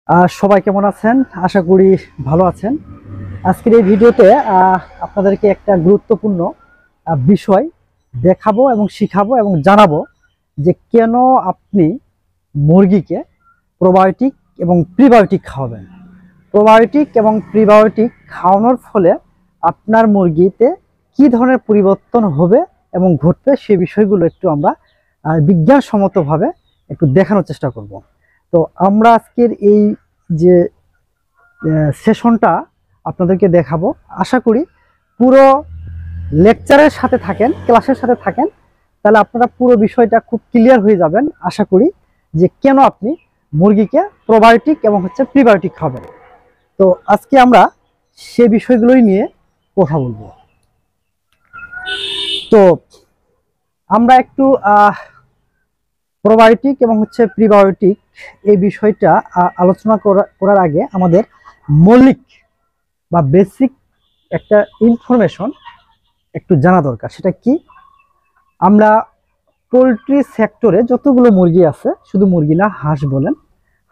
সবাই কেমন আছেন? আশা করি ভালো আছেন। আজকের এই ভিডিওতে আপনাদেরকে একটা গুরুত্বপূর্ণ বিষয় দেখাবো এবং শিখাবো এবং জানাবো যে কেন আপনি মুরগিকে প্রোবায়োটিক এবং প্রিবায়োটিক খাওয়াবেন। প্রোবায়োটিক এবং প্রিবায়োটিক খাওয়ানোর ফলে আপনার মুরগিতে কি ধরনের পরিবর্তন হবে এবং ঘটবে সেই বিষয়গুলো একটু আমরা বিজ্ঞানসম্মতভাবে একটু দেখানোর চেষ্টা করব। তো আমরা আজকের এই যে সেশনটা আপনাদেরকে দেখাবো, আশা করি পুরো লেকচারের সাথে থাকেন, ক্লাসের সাথে থাকেন, তাহলে আপনারা পুরো বিষয়টা খুব ক্লিয়ার হয়ে যাবেন। আশা করি যে কেন আপনি মুরগিকে প্রোবায়োটিক এবং প্রিবায়োটিক খাবেন। তো আজকে আমরা সে বিষয়গুলোই নিয়ে কথা বলবো। তো আমরা একটু প্রোবায়োটিক এবং প্রিবায়োটিক এই বিষয়টা আলোচনা করার আগে আমাদের মৌলিক বা বেসিক একটা ইনফরমেশন একটু জানা দরকার। সেটা কি? আমরা পোলট্রি সেক্টরে যতগুলো মুরগি আছে, শুধু মুরগি না, হাঁস বলেন,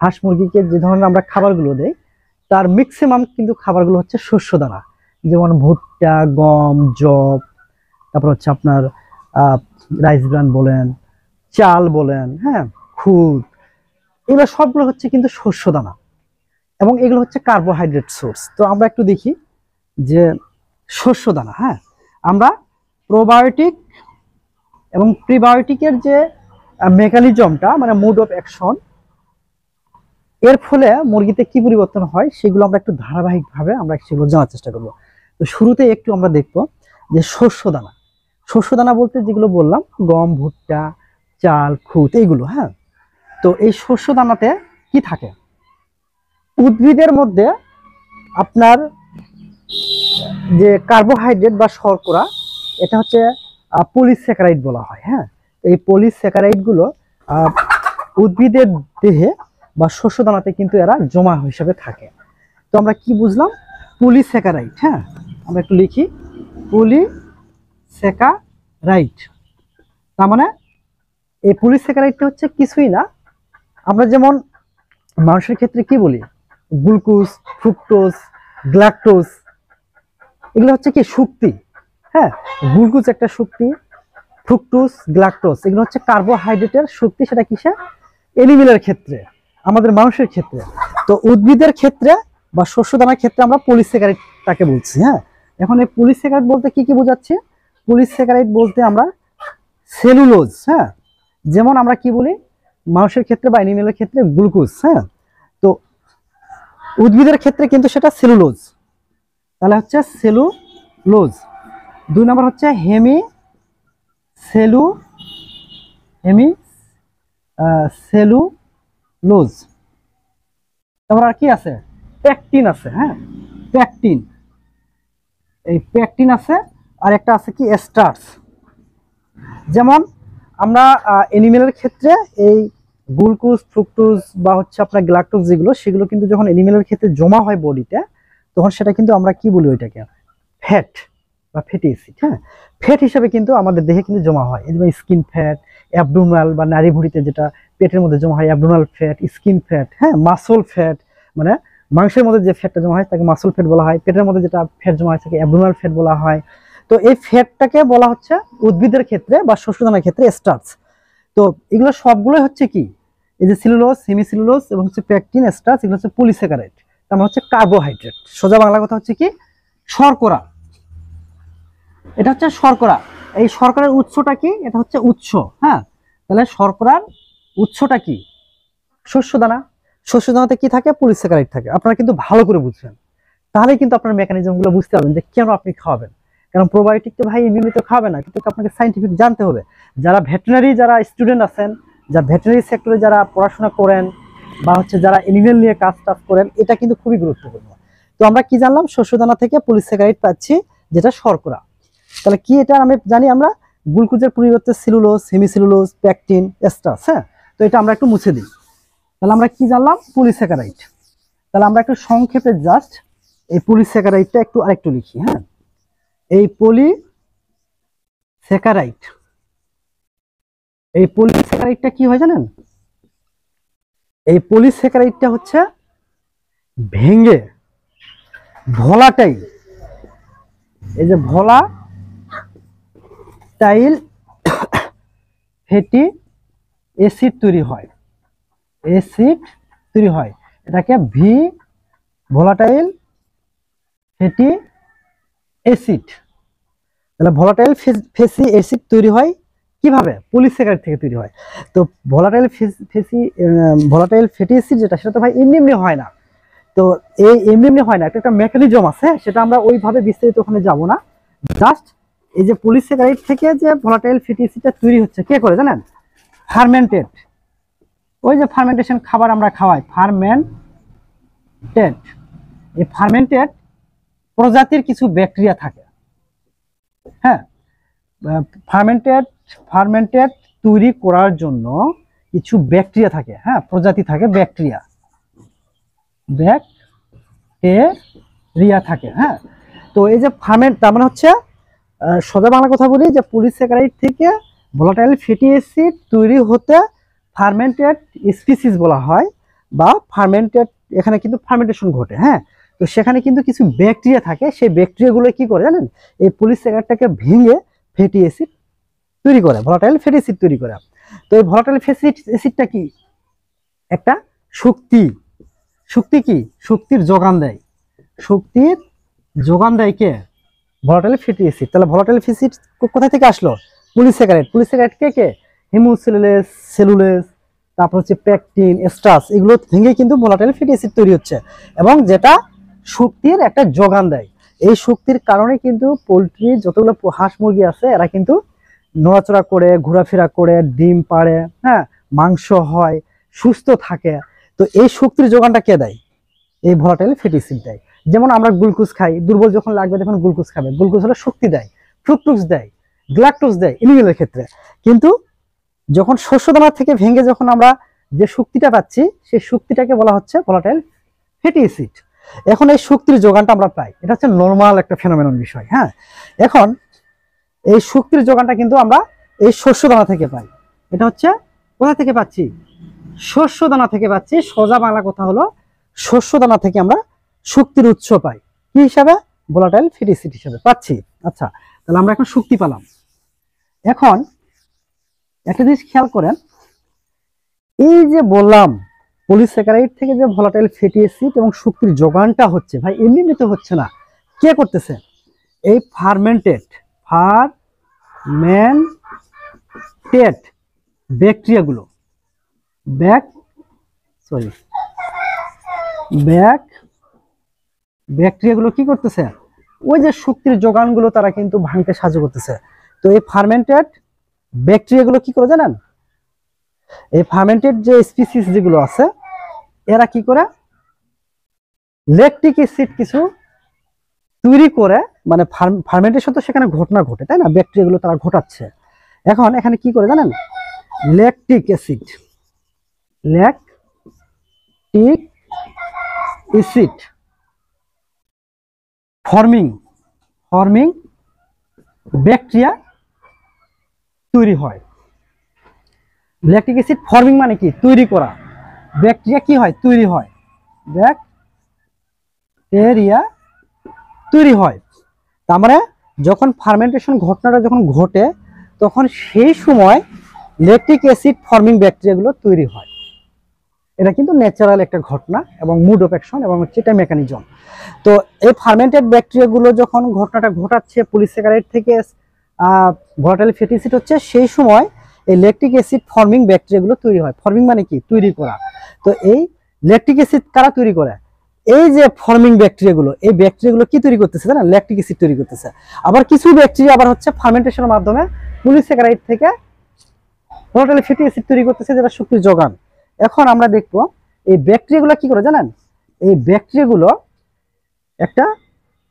হাঁস মুরগিকে যে ধরনের আমরা খাবারগুলো দেই তার ম্যাক্সিমাম কিন্তু খাবারগুলো হচ্ছে শস্য দানা, যেমন ভুট্টা, গম, যব, তারপর হচ্ছে আপনার রাইস ব্রান বলেন, চাল বলেন, হ্যাঁ, খুদ, এগুলো সবগুলো হচ্ছে কিন্তু শস্য দানা এবং এগুলো হচ্ছে কার্বোহাইড্রেট সোর্স। তো আমরা একটু দেখি যে শস্য দানা, হ্যাঁ, আমরা প্রোবায়োটিক এবং প্রিবায়োটিকের যে মেকানিজমটা, মানে মোড অফ অ্যাকশন, এর ফলে মুরগিতে কি পরিবর্তন হয় সেগুলো আমরা একটু ধারাবাহিকভাবে আমরা সেগুলো জানার চেষ্টা করব। তো শুরুতে একটু আমরা দেখব যে শস্য দানা। শস্য দানা বলতে যেগুলো বললাম, গম, ভুট্টা, চাল, খুদ, এইগুলো, হ্যাঁ। তো এই শস্য দানাতে কি থাকে? উদ্ভিদের মধ্যে আপনার যে কার্বোহাইড্রেট বা শর্করা, এটা হচ্ছে পলিস্যাকারাইড বলা হয়, হ্যাঁ। এই পলিস্যাকারাইড গুলো উদ্ভিদের দেহে বা শস্য দানাতে কিন্তু এরা জমা হিসেবে থাকে। তো আমরা কি বুঝলাম? পলিস্যাকারাইড, হ্যাঁ, আমরা একটু লিখি, পলিস্যাকারাইড। তার মানে এই পলিস্যাকারাইডটা হচ্ছে কিছুই না, আমরা যেমন মানুষের ক্ষেত্রে কি বলি, গ্লুকোজ, ফ্রুক্টোজ, গ্লাকটোজ, এগুলো হচ্ছে কি শক্তি, হ্যাঁ। গ্লুকোজ একটা শক্তি, ফ্রুক্টোজ, গ্লাকটোজ এগুলো হচ্ছে কার্বোহাইড্রেটের শক্তি। সেটা কিসে? এনিমেলের ক্ষেত্রে, আমাদের মানুষের ক্ষেত্রে। তো উদ্ভিদের ক্ষেত্রে বা শস্য দানার ক্ষেত্রে আমরা পলিস্যাকারাইডটাকে বলছি, হ্যাঁ। এখন এই পলিস্যাকারাইড বলতে কি কি বোঝাচ্ছি? পলিস্যাকারাইড বলতে আমরা সেলুলোজ, হ্যাঁ, যেমন আমরা কি বলি মানুষের ক্ষেত্রে বা এনিমেলের ক্ষেত্রে গ্লুকোজ, হ্যাঁ। তো উদ্ভিদের ক্ষেত্রে কিন্তু সেটা সেলুলোজ, তাহলে হচ্ছে সেলুলোজ। 2 নম্বর হচ্ছে হেমি সেলুলোজ। তারপর আর কি আছে? প্যাকটিন আছে, হ্যাঁ, প্যাকটিন, এই প্যাকটিন আছে। আর একটা আছে কি? স্টার্চ। যেমন আমরা এনিমেলের ক্ষেত্রে এই গ্লুকোজ, ফ্রুক্টোজ বা হচ্ছে আপনার গ্লাকটোজ যেগুলো, সেগুলো কিন্তু যখন এনিমেলের ক্ষেত্রে জমা হয় বডিতে, তখন সেটা কিন্তু আমরা কি বলি ওইটাকে? ফ্যাট বা ফ্যাটি অ্যাসিড, হ্যাঁ। ফ্যাট হিসেবে কিন্তু আমাদের দেহে কিন্তু জমা হয়। এই যে স্কিন ফ্যাট, অ্যাবডোমিনাল বা নাড়ি ভুঁড়িতে যেটা পেটের মধ্যে জমা হয়, অ্যাবডোমিনাল ফ্যাট, স্কিন ফ্যাট, হ্যাঁ, মাসল ফ্যাট, মানে মাংসের মধ্যে যে ফ্যাটটা জমা হয় তাকে মাসল ফ্যাট বলা হয়। পেটের মধ্যে যেটা ফ্যাট জমা হয় তাকে অ্যাবডোমিনাল ফ্যাট বলা হয়। তো এই ফ্যাটটাকে বলা হচ্ছে উদ্ভিদের ক্ষেত্রে বা শস্যদানার ক্ষেত্রে স্টার্চ। তো এগুলো সবগুলোই হচ্ছে কি? এই যে সেলুলোজ, হেমিসেলুলোজ এবং হচ্ছে প্যাকটিন, স্টার্চ, এগুলো হচ্ছে পলিস্যাকারাইড। তার মানে হচ্ছে কার্বোহাইড্রেট। সোজা বাংলা কথা হচ্ছে কি? শর্করা। এটা হচ্ছে শর্করা। এই শর্করার উৎসটা কি? এটা হচ্ছে উৎস, হ্যাঁ। তাহলে শর্করার উৎসটা কি? শস্য দানা। শস্য দানাতে কি থাকে? পলিস্যাকারাইড থাকে। আপনারা কিন্তু ভালো করে বুঝবেন, তাহলে কিন্তু আপনার মেকানিজম গুলো বুঝতে পারবেন যে কেন আপনি খাওয়াবেন। কারণ প্রোবায়োটিক তো ভাই নিয়মিত খাবে না, কিন্তু আপনাকে সাইন্টিফিক জানতে হবে। যারা ভেটেরিনারি, যারা স্টুডেন্ট আছেন, যারা ভেটেরিনারি সেক্টরে যারা পড়াশোনা করেন বা হচ্ছে যারা এনিমেল নিয়ে কাজ করেন, এটা কিন্তু খুবই গুরুত্বপূর্ণ। তো আমরা কি জানলাম? শস্য দানা থেকে পলিস্যাকারাইড পাচ্ছি, যেটা শর্করা। তাহলে কি এটা আমি জানি? আমরা গ্লুকোজের পরিবর্তে সেলুলোজ, হেমিসেলুলোজ, প্যাকটিন, স্টার্চ, হ্যাঁ। তো এটা আমরা একটু মুছে দিই। তাহলে আমরা কি জানলাম? পলিস্যাকারাইড। তাহলে আমরা একটু সংক্ষেপে জাস্ট এই পলিস্যাকারাইডটা একটু আরেকটু লিখি, হ্যাঁ। এই পলিস্যাকারাইড, এই পলিস্যাকারাইডটা কি হয় জানেন? এই পলিস্যাকারাইডটা হচ্ছে ভেঙে ভোলাটাইল, এই যে ভোলাটাইল ফ্যাটি অ্যাসিড তৈরি হয়, এটাকে ভোলাটাইল ফ্যাটি অ্যাসিড। তাহলে ভোলাটাইল ফ্যাটি অ্যাসিড তৈরি হয় কিভাবে? পলিস্যাকারাইড থেকে তৈরি হয়। তো ভোলাটাইল ফ্যাটি অ্যাসিড যেটা, সেটা তো ভাই এমনি হয় না। তো এই এমনি হয় না, একটা মেকানিজম আছে, সেটা আমরা ওইভাবে বিস্তারিত ওখানে যাব না। জাস্ট এই যে পলিস্যাকারাইড থেকে যে ভোলাটাইল ফ্যাটি অ্যাসিডটা তৈরি হচ্ছে কে করে জানেন? ফার্মেন্টেড। ওই যে ফার্মেন্টেশন খাবার আমরা খাওয়াই, ফার্মেন্টেড। এই ফার্মেন্টেড প্রজাতির কিছু ব্যাকটেরিয়া থাকে, হ্যাঁ। ফার্মেন্টেড তৈরি করার জন্য কিছু ব্যাকটেরিয়া থাকে, হ্যাঁ, প্রজাতি থাকে, ব্যাকটেরিয়া থাকে, হ্যাঁ। তো এই যে ফার্মেন্ট, তার মানে হচ্ছে সোজা বাংলা কথা বলি যে পলিস্যাকারাইড থেকে ভোলাটাইল ফ্যাটি অ্যাসিড তৈরি হতে ফার্মেন্টেড স্পিসিস বলা হয়, বা ফার্মেন্টেড, এখানে কিন্তু ফার্মেন্টেশন ঘটে, হ্যাঁ। তো সেখানে কিন্তু কিছু ব্যাকটেরিয়া থাকে, সেই ব্যাকটেরিয়াগুলো কি করে জানেন? এই পলিস্যাকারাইডটাকে ভেঙে ফ্যাটি অ্যাসিড তৈরি করে, ভোলাটাইল ফ্যাটি অ্যাসিড তৈরি করে। তো এই ভোলাটাইল ফ্যাটি অ্যাসিডটা কি? একটা শক্তি কি? শক্তির যোগান দেয়। শক্তির যোগান দেয় কে? Volatile fatty acid. তাহলে ভোলাটাইল ফ্যাটি অ্যাসিড কোথা থেকে আসলো? পলিস্যাকারাইড কে? সেলুলোজ, তারপর হচ্ছে পেকটিন, এস্টার্চ, এগুলো থেকে কিন্তু ভোলাটাইল ফ্যাটি অ্যাসিড তৈরি হচ্ছে, এবং যেটা শক্তির একটা যোগান দেয়। এই শক্তির কারণে কিন্তু পোলট্রি, যতগুলো হাঁস মুরগি আছে, এরা কিন্তু নড়াচড়া করে, ঘোরাফেরা করে, ডিম পাড়ে, হ্যাঁ, মাংস হয়, সুস্থ থাকে। তো এই শক্তির যোগানটা কে দেয়? এই ভোলাটাইল ফ্যাটি অ্যাসিড দেয়। যেমন আমরা গ্লুকোজ খাই, দুর্বল যখন লাগবে তখন গ্লুকোজ খাবে, গ্লুকোজ হলো শক্তি দেয়, ফ্রুক্টোজ দেয়, গ্লাকটোজ দেয় এনিমেলের ক্ষেত্রে। কিন্তু যখন শস্য দানা থেকে ভেঙে যখন আমরা যে শক্তিটা পাচ্ছি, সেই শক্তিটাকে বলা হচ্ছে ভোলাটাইল ফ্যাটি অ্যাসিড। এখন এই শক্তির যোগানটা আমরা পাই, এটা হচ্ছে নর্মাল একটা ফেনোমেনন বিষয়, হ্যাঁ। এখন এই শক্তির যোগানটা কিন্তু আমরা এই শস্য দানা থেকে পাই। এটা হচ্ছে কোথা থেকে পাচ্ছি? শস্য দানা থেকে পাচ্ছি। সোজা বাংলা কথা হলো, শস্য দানা থেকে আমরা শক্তির উৎস পাই, কি হিসাবে? ভোলাটাইল ফ্যাটি অ্যাসিড হিসাবে পাচ্ছি। আচ্ছা, তাহলে আমরা এখন শক্তি পেলাম। এখন একটা জিনিস খেয়াল করেন, এই যে বললাম পলিস্যাকারাইড থেকে যে ভোলাটাইল ফ্যাটি অ্যাসিড এবং শক্তির যোগানটা হচ্ছে, ভাই এমনি তো হচ্ছে না, কে করতেছে? এই ফার্মেন্টেড ব্যাকটেরিয়াগুলো, ব্যাকটেরিয়াগুলো কি করতেছে? ওই যে শক্তির যোগানগুলো তারা কিন্তু ভাঙতে সাহায্য করতেছে। তো এই ফার্মেন্টেড ব্যাকটেরিয়াগুলো কি করে জানেন? এই ফার্মেন্টেড যে স্পিসিস যেগুলো আছে, এরা কি করে? ল্যাকটিক অ্যাসিড কিছু তৈরি করে, মানে ফার্মেন্টেশন তো সেখানে ঘটনা ঘটে, তাই না? ব্যাকটেরিয়াগুলো তারা ঘটাচ্ছে। এখন এখানে কি করে জানেন? ল্যাকটিক অ্যাসিড ফর্মিং ব্যাকটেরিয়া তৈরি হয়। ল্যাকটিক অ্যাসিড ফর্মিং মানে কি? তৈরি করা। ব্যাকটেরিয়া কি হয়? তৈরি হয়, ব্যাকটেরিয়া তৈরি হয়। তার মানে যখন ফার্মেন্টেশন ঘটনাটা যখন ঘটে, তখন সেই সময় ল্যাকটিক অ্যাসিড ফর্মিং ব্যাকটেরিয়াগুলো তৈরি হয়। এটা কিন্তু ন্যাচারাল একটা ঘটনা, এবং মুড অফ অ্যাকশন, এবং হচ্ছে এটা মেকানিজম। তো এই ফার্মেন্টেড ব্যাকটেরিয়াগুলো যখন ঘটনাটা ঘটাচ্ছে, পলিস্যাকারাইড থেকে ভোলাটাইল ফ্যাটি অ্যাসিড হচ্ছে, সেই সময় এই ল্যাকটিক অ্যাসিড ফর্মিং ব্যাকটেরিয়াগুলো তৈরি হয়। ফর্মিং মানে কি? তৈরি করা। তো এই ল্যাকটিক অ্যাসিড কারা তৈরি করে? এই যে ফর্মিং ব্যাকটেরিয়াগুলো, এই ব্যাকটেরিয়াগুলো কি তৈরি করতেছে জানেন? ল্যাকটিক অ্যাসিড তৈরি করতেছে। আবার কিছু ব্যাকটেরিয়া আবার হচ্ছে ফার্মেন্টেশনের মাধ্যমে পলিস্যাকারাইড থেকে ভোলাটাইল ফ্যাটি অ্যাসিড তৈরি করতেছে, যেটা শক্তির যোগান। এখন আমরা দেখব এই ব্যাকটেরিয়াগুলো কি করে জানেন? এই ব্যাকটেরিয়াগুলো একটা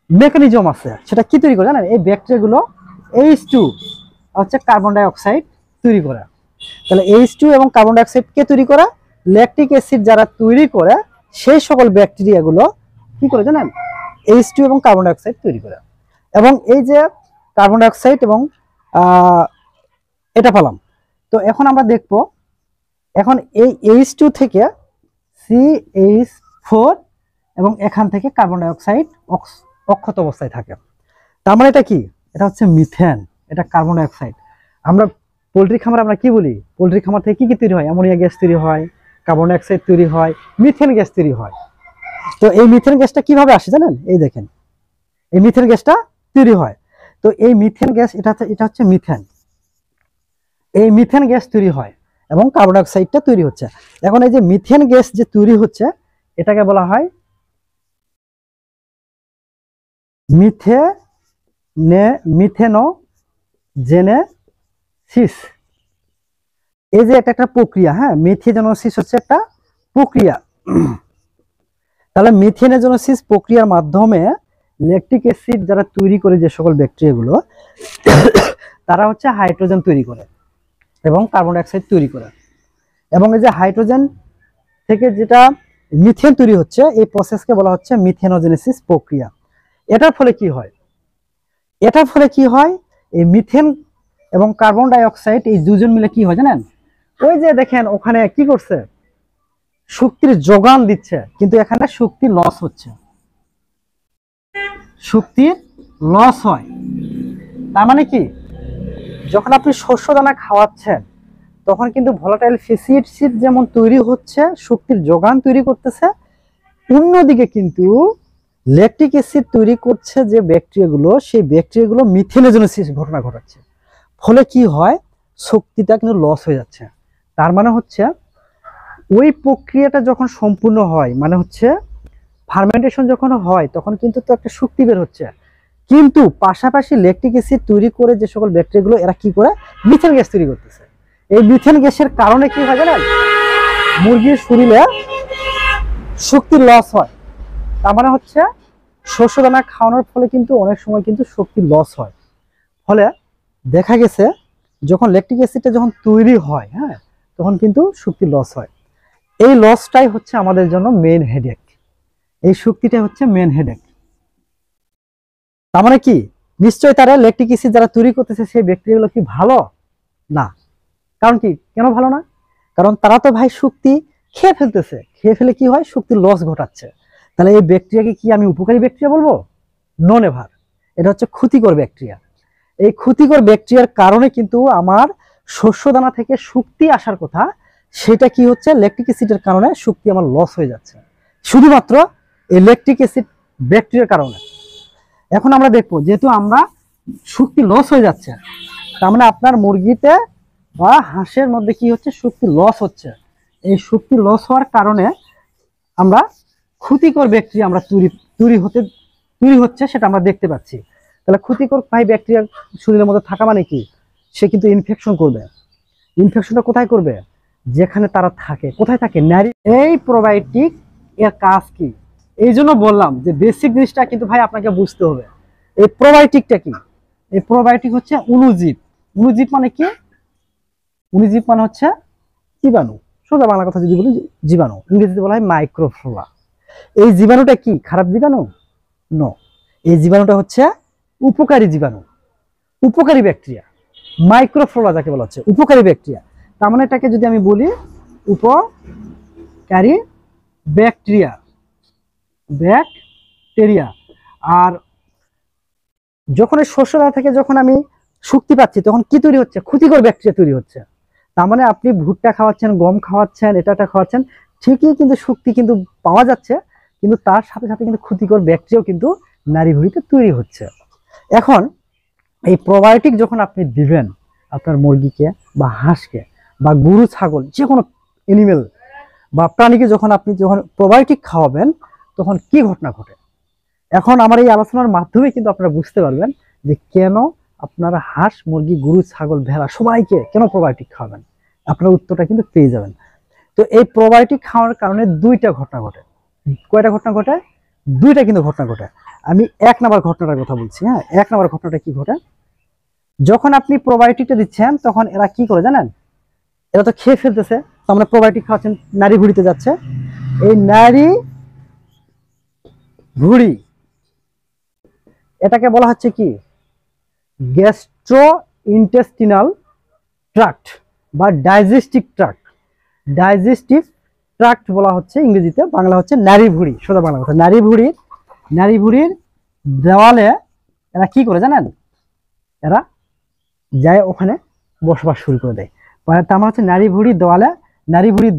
মেকানিজম আছে, সেটা কি তৈরি করে জানেন? এই ব্যাকটেরিয়াগুলো H2 হচ্ছে কার্বন ডাই অক্সাইড তৈরি করে। তাহলে H2 এবং কার্বন ডাই অক্সাইড কে তৈরি করে? ল্যাকটিক অ্যাসিড যারা তৈরি করে, সেই সকল ব্যাকটেরিয়াগুলো কি করে জানেন? H2 এবং কার্বন ডাই অক্সাইড তৈরি করে। এবং এই যে কার্বন ডাই অক্সাইড এবং এটা পেলাম। তো এখন আমরা দেখব, এখন এই H2 থেকে CH4 এবং এখান থেকে কার্বন ডাই অক্সাইড অক্ষত অবস্থায় থাকে। তার মানে এটা কি? এটা হচ্ছে মিথেন, এটা কার্বন ডাই অক্সাইড। আমরা পোল্ট্রি খামার আমরা কি বলি? পোল্ট্রি খামার থেকে কি তৈরি হয়? অ্যামোনিয়া গ্যাস তৈরি হয়, কার্বন ডাই অক্সাইড তৈরি হয়, মিথেন গ্যাস তৈরি হয়। তো এই মিথেন গ্যাসটা কিভাবে আসে জানেন? এই দেখেন, এই মিথেন গ্যাসটা তৈরি হয়। তো এই মিথেন গ্যাস এটা হচ্ছে মিথেন। এই মিথেন গ্যাস তৈরি হয় এবং কার্বন ডাই অক্সাইডটা তৈরি হচ্ছে। এখন এই যে মিথেন গ্যাস যে তৈরি হচ্ছে, এটাকে বলা হয় মিথেনোজেনেসিস। এই যে একটা প্রক্রিয়া, হ্যাঁ, মিথেনোজেনেসিস হচ্ছে একটা প্রক্রিয়া। তাহলে মিথেনোজেনেসিস প্রক্রিয়ার মাধ্যমে ল্যাকটিক অ্যাসিড যারা তৈরি করে, যে সকল ব্যাকটেরিয়াগুলো, তারা হচ্ছে হাইড্রোজেন তৈরি করে এবং কার্বন ডাই অক্সাইড তৈরি করে। এবং এই যে হাইড্রোজেন থেকে যেটা মিথেন তৈরি হচ্ছে, এই প্রসেসকে বলা হচ্ছে মিথেনোজেনেসিস প্রক্রিয়া। এটার ফলে কি হয়? এটার ফলে কি হয়? এই মিথেন এবং কার্বন ডাই অক্সাইড এই দুজন মিলে কি হয় জানেন? ওই যে দেখেন ওখানে কি করছে, শক্তির যোগান দিচ্ছে, কিন্তু এখানে শক্তি লস হচ্ছে, শক্তির লস হয়। তার মানে কি, যখন আপনি শস্য দানা খাওয়াচ্ছেন তখন কিন্তু ভোলাটাইল ফ্যাটি অ্যাসিড যেমন তৈরি হচ্ছে, শক্তির যোগান তৈরি করতেছে, অন্যদিকে কিন্তু ল্যাকটিক অ্যাসিড তৈরি করছে যে ব্যাকটেরিয়াগুলো, সেই ব্যাকটেরিয়াগুলো মিথেনোজেনেসিস ঘটনা ঘটাচ্ছে। ফলে কি হয়? শক্তিটা কিন্তু লস হয়ে যাচ্ছে। তার মানে হচ্ছে ওই প্রক্রিয়াটা যখন সম্পূর্ণ হয়, মানে হচ্ছে ফার্মেন্টেশন যখন হয়, তখন কিন্তু তো একটা শক্তি বের হচ্ছে, কিন্তু পাশাপাশি ল্যাকটিক অ্যাসিড তৈরি করে যে সকল ব্যাকটেরিয়াগুলো, এরা কি করে? মিথেন গ্যাস তৈরি করতেছে। এই মিথেন গ্যাসের কারণে কি হয় জানেন? মুরগির শরীরে শক্তির লস হয়। তার মানে হচ্ছে শস্য দানা খাওয়ানোর ফলে কিন্তু অনেক সময় কিন্তু শক্তি লস হয়। ফলে দেখা গেছে যখন ল্যাকটিক অ্যাসিডটা যখন তৈরি হয়, হ্যাঁ, তখন কিন্তু শক্তি লস হয়। এই লসটাই হচ্ছে আমাদের জন্য মেইন হেডেক। এই শক্তিটা হচ্ছে মেইন হেডেক। তার মানে কি, নিশ্চয়ই তারা ল্যাকটিক অ্যাসিড যারা তৈরি করতেছে সেই ব্যাকটেরিয়াগুলো কি ভালো না? কারণ কি, কেন ভালো না? কারণ তারা তো ভাই শক্তি খেয়ে ফেলতেছে, খেয়ে ফেলে কি হয়? শক্তির লস ঘটাচ্ছে। তাহলে এই ব্যাকটেরিয়াকে কি আমি উপকারী ব্যাকটেরিয়া বলবো? No never. এটা হচ্ছে ক্ষতিকর ব্যাকটেরিয়া। এই ক্ষতিকর ব্যাকটেরিয়ার কারণে কিন্তু আমার শস্য দানা থেকে শক্তি আসার কথা, সেটা কি হচ্ছে? ল্যাকটিক অ্যাসিডের কারণে শক্তি আমার লস হয়ে যাচ্ছে, শুধুমাত্র এই ল্যাকটিক অ্যাসিড ব্যাকটেরিয়ার কারণে। এখন আমরা দেখবো, যেহেতু আমরা শক্তি লস হয়ে যাচ্ছে, তার মানে আপনার মুরগিতে বা হাঁসের মধ্যে কি হচ্ছে? শক্তি লস হচ্ছে। এই শক্তি লস হওয়ার কারণে আমরা ক্ষতিকর ব্যাকটেরিয়া আমরা তৈরি হচ্ছে, সেটা আমরা দেখতে পাচ্ছি। তাহলে ক্ষতিকর ভাই ব্যাকটেরিয়া শরীরের মধ্যে থাকা মানে কি? সে কিন্তু ইনফেকশন করবে। ইনফেকশনটা কোথায় করবে? যেখানে তারা থাকে। কোথায় থাকে? নারী। এই প্রোবায়োটিক এর কাজ কি? এই জন্য বললাম যে বেসিক জিনিসটা কিন্তু ভাই আপনাকে বুঝতে হবে। এই প্রোবায়োটিকটা কি? এই প্রোবায়োটিক হচ্ছে অণুজীব। অণুজীব মানে কি? অণুজীব মানে হচ্ছে জীবাণু। সোজা বাংলা কথা যদি বলি, জীবাণু। ইংরেজিতে বলা হয় মাইক্রোফ্লোরা। এই জীবাণুটা কি খারাপ জীবাণু? নো, এই জীবাণুটা হচ্ছে উপকারী জীবাণু, উপকারী ব্যাকটেরিয়া। মাইক্রোফ্লোরা যাকে বলা হচ্ছে উপকারী ব্যাকটেরিয়া। তার মানে এটাকে যদি আমি বলি উপকারী ব্যাকটেরিয়া, ব্যাকটেরিয়া। আর যখন এই শস্য দানা থেকে যখন আমি শক্তি পাচ্ছি, তখন কি তৈরি হচ্ছে? ক্ষতিকর ব্যাকটেরিয়া তৈরি হচ্ছে। তার মানে আপনি ভুট্টা খাওয়াচ্ছেন, গম খাওয়াচ্ছেন, এটা খাওয়াচ্ছেন, ঠিকই কিন্তু শক্তি কিন্তু পাওয়া যাচ্ছে, কিন্তু তার সাথে সাথে কিন্তু ক্ষতিকর ব্যাকটেরিয়াও কিন্তু নারী ভুঁড়িতে তৈরি হচ্ছে। এখন এই প্রোবায়োটিক যখন আপনি দিবেন আপনার মুরগিকে বা হাঁসকে বা গরু ছাগল, যে কোনো এনিমেল বা প্রাণীকে যখন প্রোবায়োটিক খাওয়াবেন, তখন কি ঘটনা ঘটে? এখন আমার এই আলোচনার মাধ্যমে কিন্তু আপনারা বুঝতে পারবেন যে কেন আপনারা হাঁস, মুরগি, গরু, ছাগল, ভেড়া সবাইকে কেন প্রোবায়োটিক খাওয়াবেন। আপনার উত্তরটা কিন্তু পেয়ে যাবেন। তো এই প্রোবায়োটিক খাওয়ার কারণে দুইটা ঘটনা ঘটে। কয়টা ঘটনা ঘটে? দুইটা কিন্তু ঘটনা ঘটে। আমি এক নাম্বার ঘটনাটার কথা বলছি। হ্যাঁ, এক নাম্বার ঘটনাটা কি ঘটে? যখন আপনি প্রোবায়োটিকটা দিচ্ছেন, তখন এরা কি করে জানেন? এরা তো খেয়ে ফেলতেছে। তো আমরা প্রোবায়োটিক খাওয়াচ্ছেন, নারী ভুঁড়িতে যাচ্ছে। এই নারী ভুঁড়ি, এটাকে বলা হচ্ছে কি? গ্যাস্ট্রো ইন্টেস্টিনাল ট্রাক্ট বা ডাইজেস্টিভ ট্রাক্ট। ডাইজেস্টিভ ট্রাক্ট বলা হচ্ছে ইংরেজিতে, বাংলা হচ্ছে নারী ভুঁড়ি, সোজা বাংলা কথা। নারী ভুঁড়ির দেওয়ালে এরা কি করে জানেন, এরা যায় ওখানে বসবাস শুরু করে দেয়। তার মানে হচ্ছে নারী ভুঁড়ির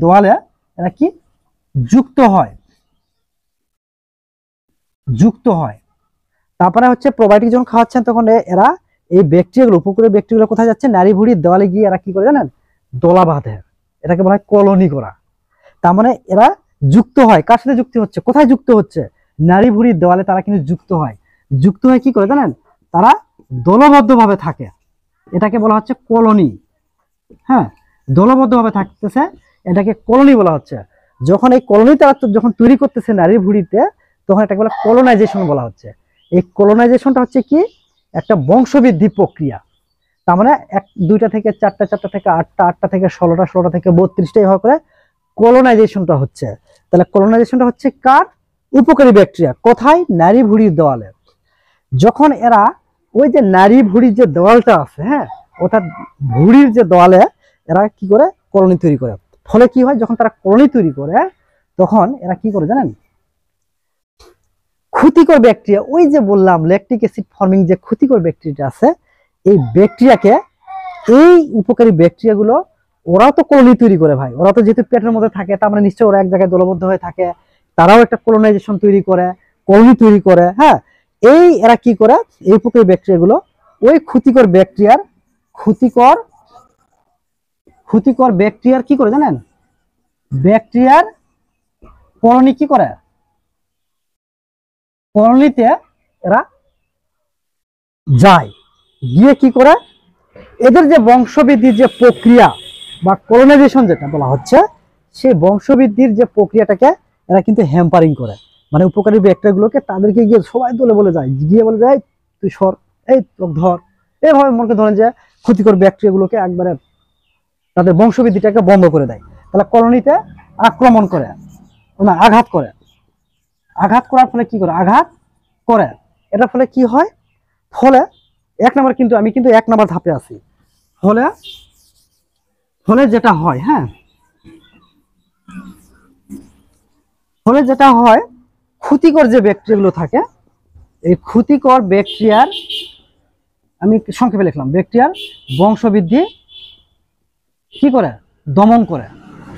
দেওয়ালে এরা কি যুক্ত হয়। তারপরে হচ্ছে প্রোবায়োটিক যখন খাওয়াচ্ছেন তখন এরা এই ব্যাকটেরিয়াগুলো, উপকূলের ব্যাকটেরিয়াগুলো কোথায় যাচ্ছে, নারী ভুঁড়ির দেওয়ালে গিয়ে এরা কি করে জানেন, দলা বাঁধে। এটাকে বলা হয় কলোনি করা। তার মানে এরা যুক্ত হয়, কার সাথে যুক্ত হচ্ছে, কোথায় যুক্ত হচ্ছে, নারী ভুঁড়ির দেওয়ালে তারা কিন্তু যুক্ত হয় কি করে জানেন, তারা দলবদ্ধভাবে থাকে, এটাকে বলা হচ্ছে কলোনি। হ্যাঁ, দলবদ্ধভাবে থাকতেছে, এটাকে কলোনি বলা হচ্ছে। যখন এই কলোনি তারা যখন তৈরি করতেছে নারীর ভুঁড়িতে, তখন এটাকে বলা কলোনাইজেশন বলা হচ্ছে। এই কলোনাইজেশনটা হচ্ছে কি, একটা বংশবৃদ্ধি প্রক্রিয়া। তার মানে 2টা থেকে 4টা, 4টা থেকে 8টা, 8টা থেকে 16টা, 16টা থেকে 32টা এভাবে করে কলোনাইজেশনটা হচ্ছে। তাহলে কলোনাইজেশনটা হচ্ছে কার, উপকারী ব্যাকটেরিয়া। কোথায়, নারী ভুঁড়ির দেওয়ালে। যখন এরা ওই যে নারী ভুঁড়ির যে দেওয়ালটা আছে, হ্যাঁ, অর্থাৎ ভুঁড়ির যে দেওয়ালে এরা কি করে, কলোনি তৈরি করে। ফলে কি হয়, যখন তারা কলোনি তৈরি করে তখন এরা কি করে জানেন, ক্ষতিকর ব্যাকটেরিয়া, ওই যে বললাম ল্যাকটিক অ্যাসিড ফর্মিং যে ক্ষতিকর ব্যাকটেরিয়াটা আছে, এই ব্যাকটেরিয়াকে, এই উপকারী ব্যাকটেরিয়াগুলো ওরাও তো কলোনি তৈরি করে ভাই, ওরা তো যেহেতু পেটের মধ্যে থাকে, তার মানে নিশ্চয়ই ওরা এক জায়গায় দলবদ্ধ হয়ে থাকে, তারাও একটা কলোনাইজেশন তৈরি করে, কলোনি তৈরি করে। হ্যাঁ, এই এরা কি করে, এই উপকারী ব্যাকটেরিয়াগুলো ওই ক্ষতিকর ব্যাকটেরিয়ার কি করে জানেন, ব্যাকটেরিয়ার কলোনি কি করে, কলোনিতে এরা যায়, গিয়ে কি করে, এদের যে বংশবৃদ্ধির যে প্রক্রিয়া বা কলোনাইজেশন যেটা বলা হচ্ছে, সেই বংশবৃদ্ধির যে প্রক্রিয়াটাকে এরা কিন্তু হ্যাম্পারিং করে। মানে উপকারী ব্যাকটেরিয়াগুলোকে তাদেরকে গিয়ে সবাই বলে যায়, গিয়ে বলে যায় তুই সর, এই ধর, এইভাবে মনে ধরেন যে ক্ষতিকর ব্যাকটেরিয়াগুলোকে একবারে তাদের বংশবৃদ্ধিটাকে বন্ধ করে দেয়। তাহলে কলোনিতে আক্রমণ করে, না আঘাত করার ফলে কি করে, আঘাত করে, এটার ফলে কি হয়, ফলে 1 নম্বর, কিন্তু আমি কিন্তু 1 নম্বর ধাপে আছি। ফলে যেটা হয়, হ্যাঁ, ফলে যেটা হয়, ক্ষতিকর যে ব্যাকটেরিয়াগুলো থাকে, এই ক্ষতিকর ব্যাকটেরিয়ার, আমি সংক্ষেপে লিখলাম, ব্যাকটেরিয়ার বংশবৃদ্ধি কি করে, দমন করে।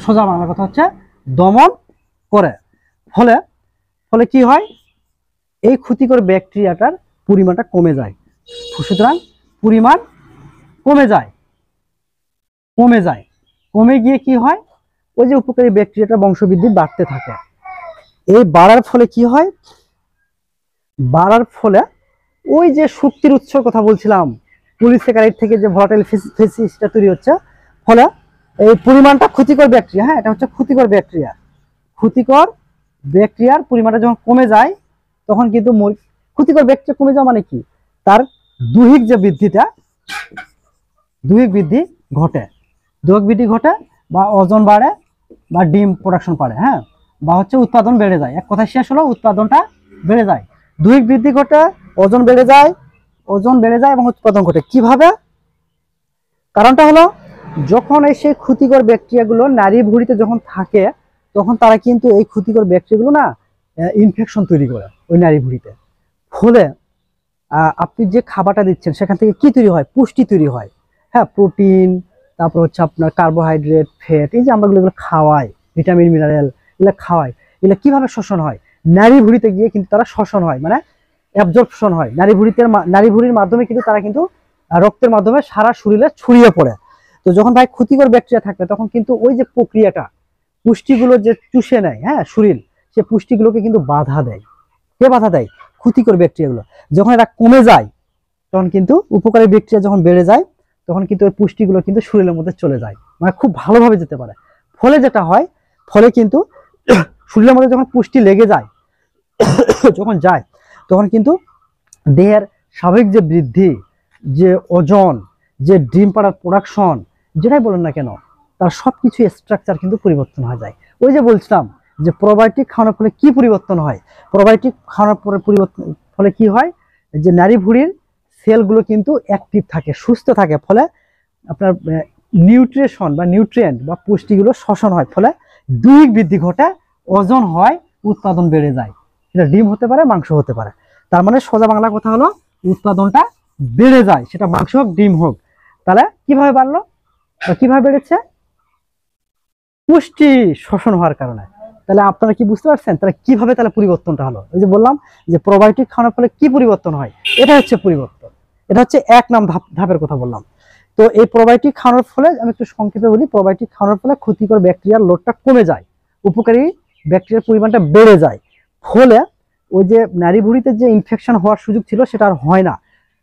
সোজা বাংলা কথা হচ্ছে দমন করে। ফলে কি হয়, এই ক্ষতিকর ব্যাকটেরিয়াটার পরিমাণটা কমে যায়। সুতরাং পরিমাণ কমে গিয়ে কি হয়, ওই যে উপকারী ব্যাকটেরিয়াটার বংশবৃদ্ধি বাড়তে থাকে। এই বাড়ার ফলে কি হয়, ওই যে শক্তির উৎসের কথা বলছিলাম, পলিস্যাকারাইড থেকে যে ভলাটাইল ফেসিসটা তৈরি হচ্ছে, ফলে এই পরিমাণটা ক্ষতিকর ব্যাকটেরিয়া, হ্যাঁ, এটা হচ্ছে ক্ষতিকর ব্যাকটেরিয়ার পরিমাণটা যখন কমে যায়, তখন কিন্তু ক্ষতিকর ব্যাকটেরিয়া কমে যাওয়া মানে কি, তার দৈহিক বৃদ্ধি ঘটে, বা ওজন বাড়ে, বা ডিম প্রোডাকশন বাড়ে, হ্যাঁ, বা হচ্ছে উৎপাদন বেড়ে যায়। এক কথায় শেষ হলো, উৎপাদনটা বেড়ে যায়, দৈহিক বৃদ্ধি ঘটে, ওজন বেড়ে যায় এবং উৎপাদন ঘটে। কিভাবে, কারণটা হলো, যখন এই সেই ক্ষতিকর ব্যাকটেরিয়াগুলো নারী ভুঁড়িতে যখন থাকে, তখন তারা কিন্তু এই ক্ষতিকর ব্যাকটেরিয়াগুলো না ইনফেকশন তৈরি করে ওই নারী ভুঁড়িতে। ফলে আপনি যে খাবারটা দিচ্ছেন সেখান থেকে কি তৈরি হয়, পুষ্টি তৈরি হয়, হ্যাঁ, প্রোটিন, তারপর হচ্ছে আপনার কার্বোহাইড্রেট, ফ্যাট, এই যে আমরা এগুলো খাওয়াই, ভিটামিন মিনারেল এগুলো খাওয়াই, এগুলো কিভাবে শোষণ হয়, নারী ভুঁড়িতে গিয়ে কিন্তু তারা শোষণ হয়, মানে অ্যাবজর্পশন হয়। নারী ভুঁড়ির মাধ্যমে কিন্তু তারা কিন্তু রক্তের মাধ্যমে সারা শরীরে ছড়িয়ে পড়ে। তো যখন ভাই ক্ষতিকর ব্যাকটেরিয়া থাকবে, তখন কিন্তু ওই যে প্রক্রিয়াটা, পুষ্টিগুলো যে চুষে নেয়, হ্যাঁ, শরীর, সে পুষ্টিগুলোকে কিন্তু বাধা দেয়। কে বাধা দেয়, ক্ষতিকর ব্যাকটেরিয়াগুলো। যখন এটা কমে যায়, তখন কিন্তু উপকারী ব্যাকটেরিয়া যখন বেড়ে যায়, তখন কিন্তু ওই পুষ্টিগুলো কিন্তু শরীরের মধ্যে চলে যায়, মানে খুব ভালোভাবে যেতে পারে। ফলে যেটা হয়, কিন্তু শরীরের মধ্যে যখন পুষ্টি লেগে যায়, তখন কিন্তু দেহের স্বাভাবিক যে বৃদ্ধি, যে ওজন, যে ডিম পাড়ার প্রোডাকশন, যেটাই বলেন না কেন, তার সবকিছু স্ট্রাকচার কিন্তু পরিবর্তন হয়ে যায়। ওই যে বলছিলাম যে প্রোবায়োটিক খাওয়ানোর ফলে কি পরিবর্তন হয়, প্রোবায়োটিক খাওয়ানোর ফলে কি হয়, যে নারী ভুঁড়ির সেলগুলো কিন্তু অ্যাক্টিভ থাকে, সুস্থ থাকে, ফলে আপনার নিউট্রিয়েন্ট বা পুষ্টিগুলো শোষণ হয়, ফলে দৈহিক বৃদ্ধি ঘটে, ওজন হয়, উৎপাদন বেড়ে যায়। সেটা ডিম হতে পারে, মাংস হতে পারে। তার মানে সোজা বাংলা কথা হলো উৎপাদনটা বেড়ে যায়, সেটা মাংস হোক ডিম হোক। তাহলে কিভাবে বাড়লো, কিভাবে বেড়েছে? পুষ্টি শোষণ হওয়ার কারণে। তাহলে আপনারা কি বুঝতে পারছেন তাহলে কিভাবে তাহলে পরিবর্তনটা হলো? ওই যে বললাম যে প্রোবায়োটিক খাওয়ানোর ফলে কি পরিবর্তন হয়, এটা হচ্ছে পরিবর্তন। এটা হচ্ছে 1 নম্বর ধাপের কথা বললাম। তো এই প্রোবায়োটিক খাওয়ানোর ফলে আমি একটু সংক্ষেপে বলি, প্রোবায়োটিক খাওয়ানোর ফলে ক্ষতিকর ব্যাকটেরিয়ার লোডটা কমে যায়, উপকারী ব্যাকটেরিয়ার পরিমাণটা বেড়ে যায়। ফলে ওই যে নারী ভুঁড়িতে যে ইনফেকশন হওয়ার সুযোগ ছিল সেটা আর হয় না।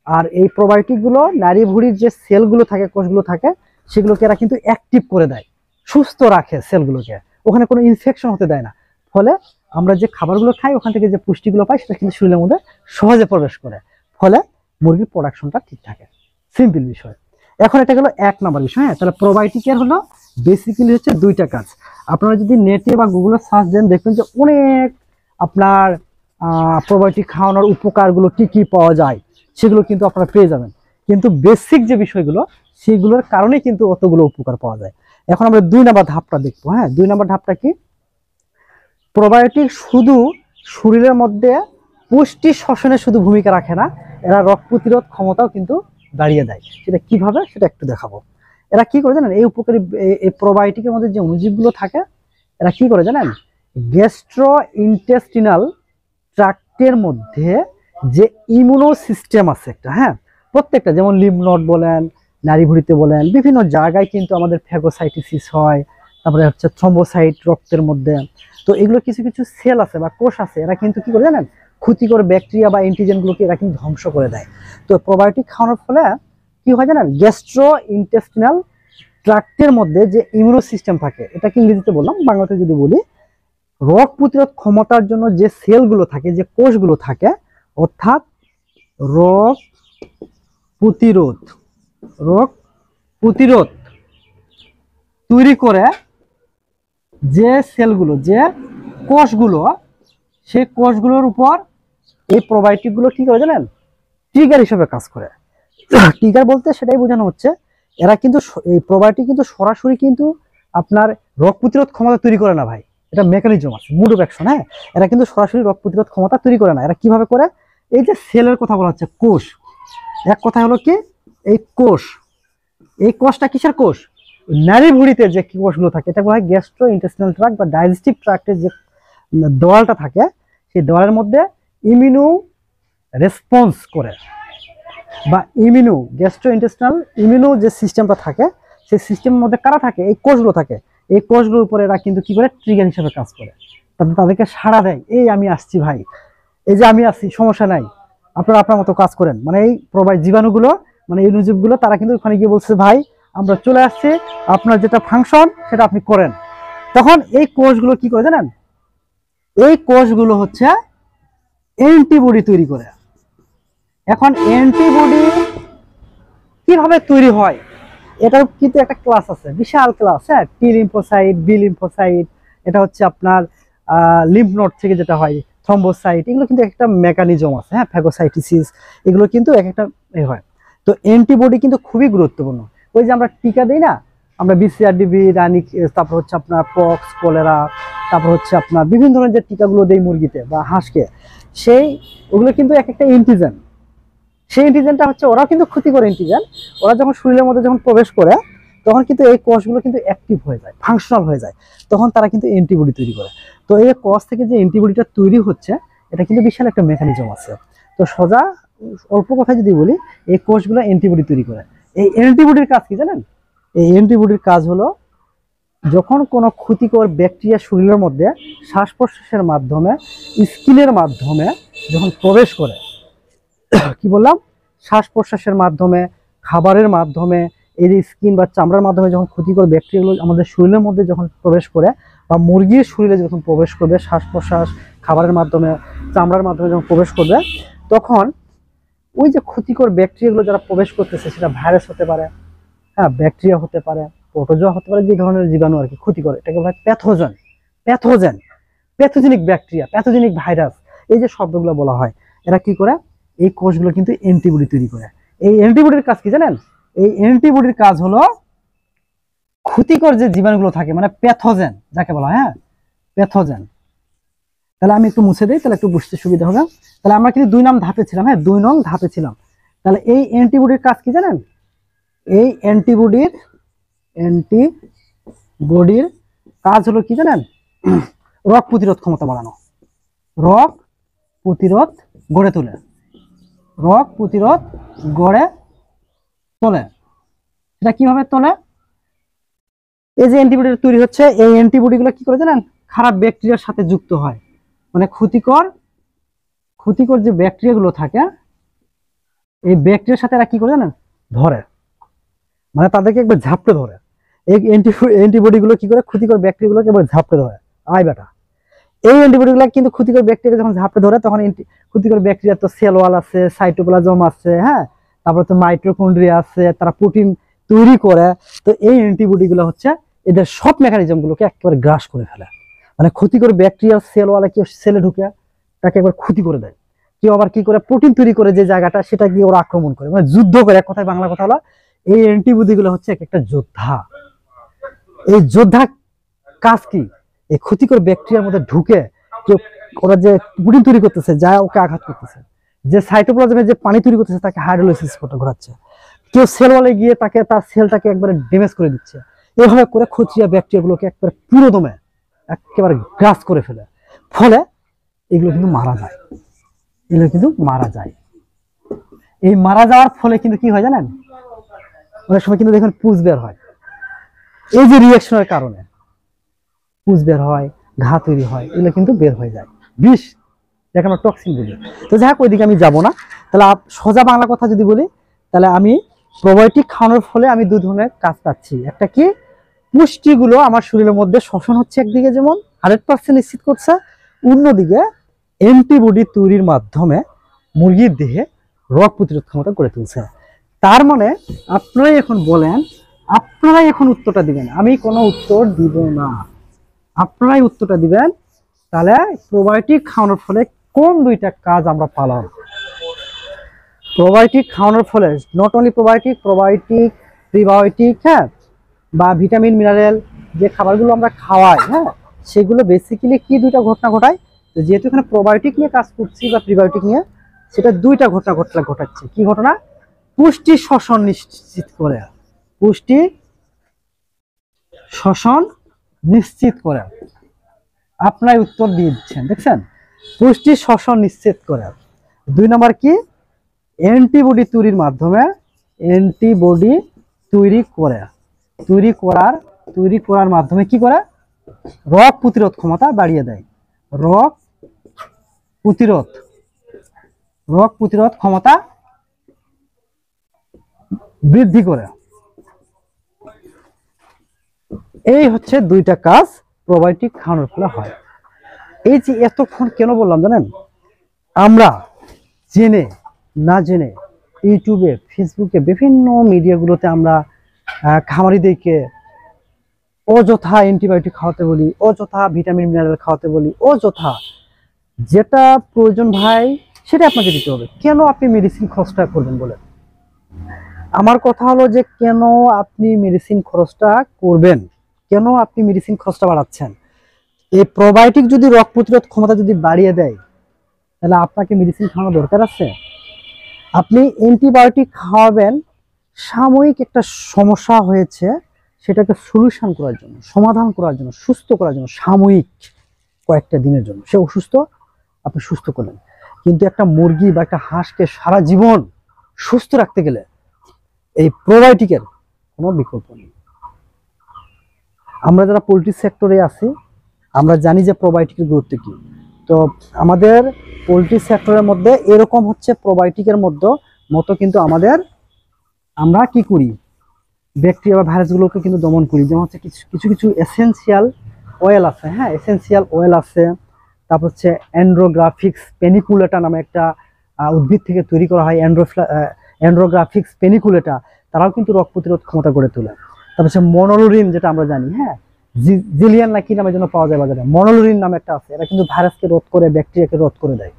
আর এই প্রোবায়োটিক গুলো নারী ভুঁড়ির যে সেলগুলো থাকে, কোষগুলো থাকে, সেগুলোকে এরা কিন্তু অ্যাক্টিভ করে দেয়, সুস্থ রাখে সেলগুলোকে, ওখানে কোনো ইনফেকশন হতে দেয় না। ফলে আমরা যে খাবারগুলো খাই ওখান থেকে যে পুষ্টিগুলো পাই সেটা কিন্তু শরীরের মধ্যে সহজে প্রবেশ করে, ফলে মুরগির প্রোডাকশনটা ঠিক থাকে। সিম্পল বিষয়। এখন এটা গেলো 1 নম্বর বিষয়। হ্যাঁ, তাহলে প্রোবায়োটিকের হলো বেসিক্যালি হচ্ছে 2টা কাজ। আপনারা যদি নেটে বা গুগলে সার্চ দেন দেখবেন যে অনেক আপনার প্রোবায়োটিক খাওয়ানোর উপকারগুলো কি কি পাওয়া যায় সেগুলো কিন্তু আপনারা পেয়ে যাবেন। কিন্তু বেসিক যে বিষয়গুলো সেগুলোর কারণে কিন্তু অতগুলো উপকার পাওয়া যায়। এখন আমরা 2 নম্বর ধাপটা দেখবো। হ্যাঁ, 2 নম্বর ধাপটা কি? প্রোবায়োটিক শুধু শরীরের মধ্যে পুষ্টি শোষণে শুধু ভূমিকা রাখে না, এরা রোগ প্রতিরোধ ক্ষমতাও কিন্তু বাড়িয়ে দেয়। সেটা কিভাবে সেটা একটু দেখাবো। এরা কি করে জানেন? এই উপকারী এই প্রোবায়োটিকের মধ্যে যে অণুজীবগুলো থাকে এরা কি করে জানেন? গ্যাস্ট্রো ইন্টেস্টিনাল ট্রাক্টের মধ্যে যে ইমিউনো সিস্টেম আছে একটা, হ্যাঁ, প্রত্যেকটা, যেমন লিম্ফ নোড বলেন, নারী ভুঁড়িতে বলেন, বিভিন্ন জায়গায় কিন্তু আমাদের ফ্যাগোসাইটোসিস হয়, তারপরে হচ্ছে থ্রম্বোসাইট রক্তের মধ্যে। তো এগুলো কিছু কিছু সেল আছে বা কোষ আছে, এরা কিন্তু কি করে জানেন? ক্ষতিকর ব্যাকটেরিয়া বা অ্যান্টিজেনগুলোকে এরা কিন্তু ধ্বংস করে দেয়। তো প্রোবায়োটিক খাওয়ানোর ফলে কি হয় জানেন? গ্যাস্ট্রো ইন্টেস্টিনাল ট্রাক্টের মধ্যে যে ইমিউনো সিস্টেম থাকে, এটাকে ইংরেজিতে বললাম, বাংলাতে যদি বলি, রোগ প্রতিরোধ ক্ষমতার জন্য যে সেলগুলো থাকে, যে কোষগুলো থাকে, অর্থাৎ রোগ প্রতিরোধ তৈরি করে যে সেলগুলো, যে কোষগুলো, সেই কোষগুলোর উপর এই প্রোবায়োটিক গুলো কি করে জানেন? ট্রিগার হিসেবে কাজ করে। ট্রিগার বলতে সেটাই বোঝানো হচ্ছে, এরা কিন্তু এই প্রোবায়োটিক কিন্তু সরাসরি কিন্তু আপনার রোগ প্রতিরোধ ক্ষমতা তৈরি করে না ভাই, এটা মেকানিজম আছে, মুড অফ অ্যাকশন। হ্যাঁ, এরা কিন্তু সরাসরি রোগ প্রতিরোধ ক্ষমতা তৈরি করে না। এরা কিভাবে করে? এই যে সেলের কথা বলা হচ্ছে, কোষ, এক কথা হলো কি, এই কোষ, এই কোষটা কিসের কোষ? নারী ভুঁড়িতে যে কোষগুলো থাকে এটা বলা হয় গ্যাস্ট্রো ইন্টেস্টিনাল ট্রাক্ট বা ডাইজেস্টিভ ট্রাক্টের যে দেওয়ালটা থাকে, সেই দেওয়ালের মধ্যে ইমিউনো রেসপন্স করে বা গ্যাস্ট্রো ইন্টেস্টিনাল ইমিউনো যে সিস্টেমটা থাকে, সেই সিস্টেমের মধ্যে কারা থাকে? এই কোষগুলো থাকে। এই কোষগুলোর উপরে এরা কিন্তু কি করে? ট্রিগার হিসেবে কাজ করে। তাদেরকে সাড়া দেয়, এই আমি আসছি ভাই, এই যে আমি আসছি, সমস্যা নাই, আপনারা আপনার মতো কাজ করেন। মানে এই জীবাণুগুলো, মানে এই জীবগুলো, তারা কিন্তু ওখানে গিয়ে বলছে ভাই আমরা চলে আসছি, আপনার যেটা ফাংশন সেটা আপনি করেন। তখন এই কোষগুলো কি করে জানেন? এই কোষগুলো হচ্ছে অ্যান্টিবডি তৈরি করে। এখন অ্যান্টিবডি কিভাবে তৈরি হয় এটার কিন্তু একটা ক্লাস আছে, বিশাল ক্লাস। হ্যাঁ, টি লিম্ফোসাইট, বি লিম্ফোসাইট, এটা হচ্ছে আপনার লিম্ফ নোড থেকে যেটা হয় থ্রম্বোসাইট, এগুলো কিন্তু একটা মেকানিজম আছে। হ্যাঁ, ফ্যাগোসাইটোসিস, এগুলো কিন্তু এক একটা হয়। তো অ্যান্টিবডি কিন্তু খুবই গুরুত্বপূর্ণ। ওই যে আমরা টিকা দিই না, আমরা বিসিআরডিবি, রানিক, তারপর হচ্ছে আপনার পক্স, কলেরা, তারপর হচ্ছে আপনার বিভিন্ন ধরনের যে টিকাগুলো দেই মুরগিতে বা হাঁসকে, সেই ওগুলো কিন্তু এক একটা অ্যান্টিজেন। সেই অ্যান্টিজেনটা হচ্ছে, ওরাও কিন্তু ক্ষতিকর অ্যান্টিজেন, ওরা যখন শরীরের মধ্যে যখন প্রবেশ করে তখন কিন্তু এই কোষগুলো কিন্তু অ্যাক্টিভ হয়ে যায়, ফাংশনাল হয়ে যায়, তখন তারা কিন্তু অ্যান্টিবডি তৈরি করে। তো এই কোষ থেকে যে অ্যান্টিবডিটা তৈরি হচ্ছে এটা কিন্তু বিশাল একটা মেকানিজম আছে। তো সোজা অল্প কথা যদি বলি, এই কোষগুলো অ্যান্টিবডি তৈরি করে। এই অ্যান্টিবডির কাজ কি জানেন? এই অ্যান্টিবডির কাজ হলো, যখন কোনো ক্ষতিকর ব্যাকটেরিয়া শরীরের মধ্যে শ্বাস প্রশ্বাসের মাধ্যমে, স্কিনের মাধ্যমে যখন প্রবেশ করে, কি বললাম, শ্বাস প্রশ্বাসের মাধ্যমে, খাবারের মাধ্যমে, এই যে স্কিন বা চামড়ার মাধ্যমে যখন ক্ষতিকর ব্যাকটেরিয়াগুলো আমাদের শরীরের মধ্যে যখন প্রবেশ করে, বা মুরগির শরীরে যখন প্রবেশ করবে, শ্বাস প্রশ্বাস, খাবারের মাধ্যমে, চামড়ার মাধ্যমে যখন প্রবেশ করবে, তখন ওই যে ক্ষতিকর ব্যাকটেরিয়াগুলো যারা প্রবেশ করতেছে, সেটা ভাইরাস হতে পারে, হ্যাঁ, ব্যাকটেরিয়া হতে পারে, প্রোটোজোয়া হতে পারে, যে ধরনের জীবাণু আর কি ক্ষতিকর, এটাকে বলা হয় প্যাথোজেনিক ব্যাকটেরিয়া, প্যাথোজেনিক ভাইরাস, এই যে শব্দগুলো বলা হয়। এরা কি করে? এই কোষগুলো কিন্তু অ্যান্টিবডি তৈরি করে। এই অ্যান্টিবডির কাজ কি জানেন? এই অ্যান্টিবডির কাজ হলো ক্ষতিকর যে জীবাণুগুলো থাকে, মানে প্যাথোজেন যাকে বলা হয়, হ্যাঁ প্যাথোজেন। তাহলে আমি একটু মুছে দিই, তাহলে একটু বুঝতে সুবিধা হবে। তাহলে আমরা কিন্তু 2 নং ধাপে ছিলাম, হ্যাঁ 2 নং ধাপে ছিলাম। তাহলে এই অ্যান্টিবডির কাজ কি জানেন? এই অ্যান্টিবডির কাজ হলো কি জানেন? রোগ প্রতিরোধ ক্ষমতা বাড়ানো, রোগ প্রতিরোধ গড়ে তোলে, রোগ প্রতিরোধ গড়ে তোলে। সেটা কিভাবে তোলে? এই যে অ্যান্টিবডি তৈরি হচ্ছে, এই অ্যান্টিবডি গুলো কি করে জানেন? খারাপ ব্যাকটেরিয়ার সাথে যুক্ত হয়, মানে ক্ষতিকর যে ব্যাকটেরিয়া গুলো থাকে, এই ব্যাকটেরিয়ার সাথে এরা কি করে জানেন? ধরে, মানে তাদেরকে একবার ঝাপটে ধরে। এই অ্যান্টিবডি গুলো কি করে? ক্ষতিকর ব্যাকটেরিয়া গুলোকে একবার ঝাপটে ধরে। আয় বেটা, এই অ্যান্টিবডি গুলো কিন্তু ক্ষতিকর ব্যাকটেরিয়া যখন ঝাপটে ধরে, তখন ক্ষতিকর ব্যাকটেরিয়া তো সেল ওয়াল আছে, সাইটোপ্লাজম আছে, হ্যাঁ তারপরে তো মাইটোকন্ড্রিয়া আছে, তারা প্রোটিন তৈরি করে। তো এই অ্যান্টিবডি গুলো হচ্ছে এদের সব মেকানিজম গুলোকে একেবারে গ্রাস করে ফেলে, মানে ক্ষতিকর ব্যাকটেরিয়া সেল ওয়ালে কেউ সেলে ঢুকে তাকে একবার ক্ষতি করে দেয়। কেউ আবার কি করে? প্রোটিন তৈরি করে যে জায়গাটা, সেটা গিয়ে ওরা আক্রমণ করে, মানে যুদ্ধ করে। এক কথায় বাংলা কথা হলো, এই অ্যান্টিবডি গুলো হচ্ছে এক একটা যোদ্ধা। এই যোদ্ধা কাজ কি? এই ক্ষতিকর ব্যাকটেরিয়ার মধ্যে ঢুকে কেউ, ওরা যে প্রোটিন তৈরি করতেছে যা ওকে আঘাত করতেছে, যে সাইটোপ্লাজমে যে পানি তৈরি করতেছে তাকে হাইড্রোলাইসিস ঘটাচ্ছে, কেউ সেল ওয়ালে গিয়ে তাকে তার সেলটাকে একবারে ড্যামেজ করে দিচ্ছে। এভাবে করে ক্ষতিকর ব্যাকটেরিয়া গুলোকে একবারে পুরো দমে একেবারে গ্রাস করে ফেলে। ফলে এগুলো কিন্তু মারা যায়, এগুলো কিন্তু মারা যায়। এই মারা যাওয়ার ফলে কিন্তু কি হয় জানেন? অনেক সময় কিন্তু দেখুন পুজ বের হয়, এই যে রিঅ্যাকশনের কারণে পুজ বের হয়, ঘা তৈরি হয়, এগুলো কিন্তু বের হয়ে যায়, বিষ যাকে আমরা টক্সিন বলি। তো যাই হোক, ওইদিকে আমি যাবো না। তাহলে সোজা বাংলা কথা যদি বলি, তাহলে আমি প্রোবায়োটিক খাওয়ানোর ফলে আমি 2 ধরনের কাজ পাচ্ছি। একটা কি? পুষ্টিগুলো আমার শরীরের মধ্যে শোষণ হচ্ছে একদিকে, যেমন 100% নিশ্চিত করছে, অন্যদিকে অ্যান্টিবডি তৈরির মাধ্যমে মুরগির দেহে রোগ প্রতিরোধ ক্ষমতা গড়ে তুলছে। তার মানে আপনারাই এখন বলেন, আপনারাই এখন উত্তরটা দিবেন, আমি কোনো উত্তর দিব না, আপনারাই উত্তরটা দিবেন। তাহলে প্রোবায়োটিক খাওয়ানোর ফলে কোন 2টা কাজ আমরা পালাম? প্রোবায়োটিক খাওয়ানোর ফলে নট অনলি প্রোবায়োটিক, প্রিবায়োটিক, হ্যাঁ বা ভিটামিন মিনারেল যে খাবারগুলো আমরা খাওয়াই, হ্যাঁ সেগুলো বেসিক্যালি কি 2টা ঘটনা ঘটায়। তো যেহেতু এখানে প্রোবায়োটিক নিয়ে কাজ করছি বা প্রিবায়োটিক নিয়ে, সেটা 2টা ঘটনা ঘটাচ্ছে। কি ঘটনা? পুষ্টি শোষণ নিশ্চিত করে, পুষ্টি শোষণ নিশ্চিত করে। আপনার উত্তর দিয়ে দিচ্ছেন, দেখছেন? পুষ্টি শোষণ নিশ্চিত করে। 2 নম্বর কি? অ্যান্টিবডি তৈরির মাধ্যমে, অ্যান্টিবডি তৈরি করার মাধ্যমে কি করে? রোগ প্রতিরোধ ক্ষমতা বাড়িয়ে দেয়, রোগ প্রতিরোধ ক্ষমতা বৃদ্ধি করে। এই হচ্ছে 2টা কাজ প্রোবায়োটিক খাওয়ানোর ফলে হয়। এই যে এতক্ষণ কেন বললাম জানেন? আমরা জেনে না জেনে ইউটিউবে, ফেসবুকে, বিভিন্ন মিডিয়াগুলোতে আমরা খামারিদেরকে অযথা অ্যান্টিবায়োটিক খাওয়াতে বলি, অযথা ভিটামিন মিনারেল খাওয়াতে বলি, অযথা। যেটা প্রয়োজন ভাই সেটা আপনাকে দিতে হবে। কেন আপনি মেডিসিন খরচটা করবেন বলে? আমার কথা হলো যে কেন আপনি মেডিসিন খরচটা করবেন, কেন আপনি মেডিসিন খরচটা বাড়াচ্ছেন? এই প্রোবায়োটিক যদি রোগ প্রতিরোধ ক্ষমতা যদি বাড়িয়ে দেয়, তাহলে আপনাকে মেডিসিন খাওয়ানো দরকার আছে? আপনি অ্যান্টিবায়োটিক খাওয়াবেন সাময়িক একটা সমস্যা হয়েছে, সেটাকে সলিউশন করার জন্য, সমাধান করার জন্য, সুস্থ করার জন্য, সাময়িক কয়েকটা দিনের জন্য সে অসুস্থ, আপনি সুস্থ করলেন। কিন্তু একটা মুরগি বা একটা হাঁসকে সারা জীবন সুস্থ রাখতে গেলে এই প্রোবায়োটিকের কোনো বিকল্প নেই। আমরা যারা পোলট্রি সেক্টরে আছি, আমরা জানি যে প্রোবায়োটিকের গুরুত্ব কি। তো আমাদের পোলট্রি সেক্টরের মধ্যে এরকম হচ্ছে প্রোবায়োটিকের মতো কিন্তু আমরা কি করি? ব্যাকটেরিয়া বা ভাইরাসগুলোকে কিন্তু দমন করি। যেমন হচ্ছে কিছু এসেনশিয়াল অয়েল আছে, হ্যাঁ এসেনশিয়াল অয়েল আছে। তারপর হচ্ছে অ্যান্ড্রোগ্রাফিক্স পেনিকুলেটা নামে একটা উদ্ভিদ থেকে তৈরি করা হয়, অ্যান্ড্রোগ্রাফিক্স পেনিকুলেটা, তারাও কিন্তু রোগ প্রতিরোধ ক্ষমতা গড়ে তোলে। তারপর হচ্ছে মনোলোরিন, যেটা আমরা জানি, হ্যাঁ জিলিয়ান না কি নামের জন্য পাওয়া যায় বাজারে, মনোলোরিন নামে একটা আছে, এটা কিন্তু ভাইরাসকে রোধ করে, ব্যাকটেরিয়াকে রোধ করে দেয়।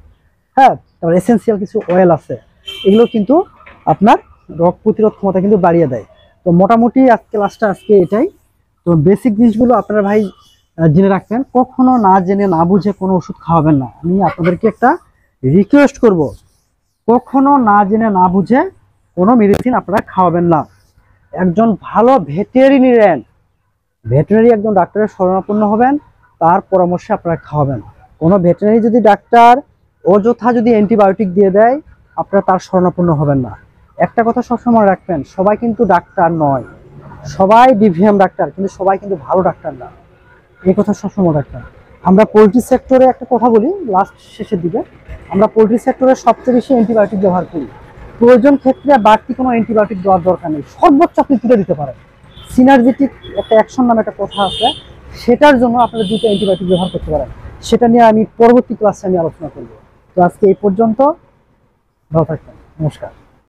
হ্যাঁ, তারপর এসেনশিয়াল কিছু অয়েল আছে, এগুলো কিন্তু আপনার রোগ প্রতিরোধ ক্ষমতা কিন্তু বাড়িয়ে দেয়। তো মোটামুটি ক্লাসটা আজকে এটাই। তো বেসিক জিনিসগুলো আপনারা ভাই জেনে রাখবেন, কখনো না জেনে না বুঝে কোনো ওষুধ খাওয়াবেন না। আমি আপনাদেরকে একটা রিকোয়েস্ট করব, কখনো না জেনে না বুঝে কোনো মেডিসিন আপনারা খাওয়াবেন না। একজন ভালো ভেটেরিনারি একজন ডাক্তারের শরণাপন্ন হবেন, তার পরামর্শে আপনারা খাওয়াবেন। কোনো ভেটেরিনারি যদি ডাক্তার অযথা যদি অ্যান্টিবায়োটিক দিয়ে দেয়, আপনারা তার শরণাপন্ন হবেন না। একটা কথা সবসময় রাখবেন, সবাই কিন্তু ডাক্তার নয়, সবাই ডিভিএম ডাক্তার, কিন্তু সবাই কিন্তু ভালো ডাক্তার না, এই কথা সবসময় রাখবেন। আমরা পোলট্রি সেক্টরে একটা কথা বলি লাস্ট শেষের দিকে, আমরা পোলট্রি সেক্টরে সবচেয়ে বেশি অ্যান্টিবায়োটিক ব্যবহার করি। প্রয়োজন ক্ষেত্রে বাড়তি কোনো অ্যান্টিবায়োটিক দেওয়ার দরকার নেই, সর্বোচ্চ আপনি তুলে দিতে পারেন। সিনার্জেটিক একটা অ্যাকশন নামে একটা কথা আছে, সেটার জন্য আপনারা 2টা অ্যান্টিবায়োটিক ব্যবহার করতে পারেন। সেটা নিয়ে আমি পরবর্তী ক্লাসে আলোচনা করব। তো আজকে এই পর্যন্ত, ভালো থাকবেন, নমস্কার।